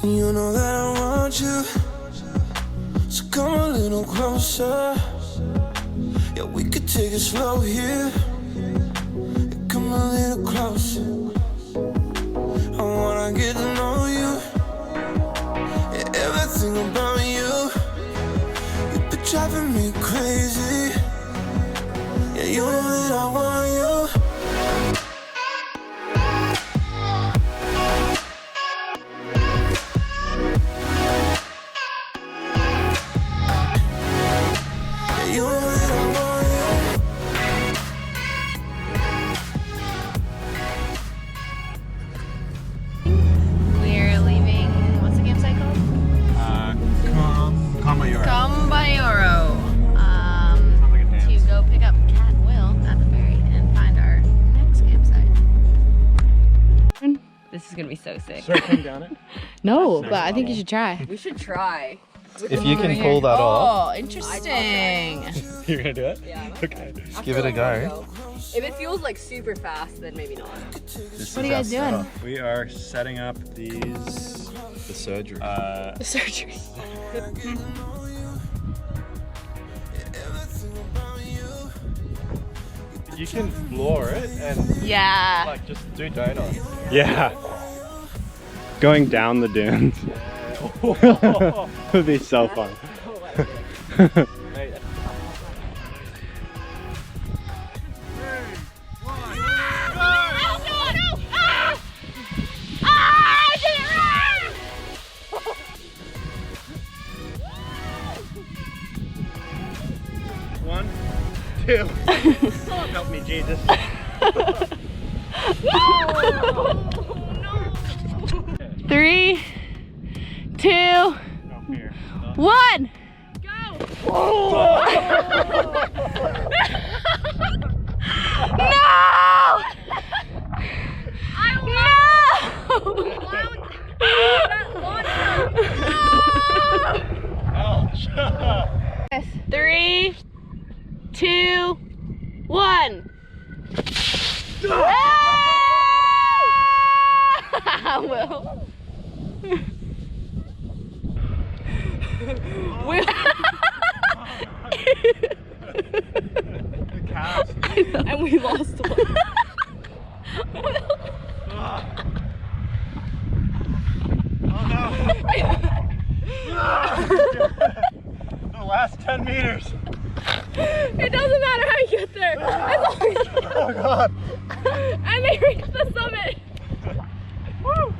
You know that I want you, so come a little closer. Yeah, we could take it slow here. Yeah, come a little closer. I wanna get to know you. Yeah, everything about you. You've been driving me crazy. Yeah, you know that I want you. We're leaving, what's the campsite called? Cambayoro. To go pick up Kat and Will at the ferry and find our next campsite. This is gonna be so sick. Surfing down it? No, but I think you should try. We should try. If you can pull that off. Oh, interesting. You're gonna do it? Yeah. Okay. Give it a go. If it feels like super fast, then maybe not. What are you guys doing? We are setting up these. The surgery. The surgery. You can floor it and Yeah. like just do donuts. Yeah. Going down the dunes. Would be so fun. One, two. Help me, Jesus. Three, two, one. Go! No! Ouch. 3, 2, 1. Will. Will. And we lost one. Oh no! The last 10 meters. It doesn't matter how you get there. As long as Oh god! and they reach the summit. Woo!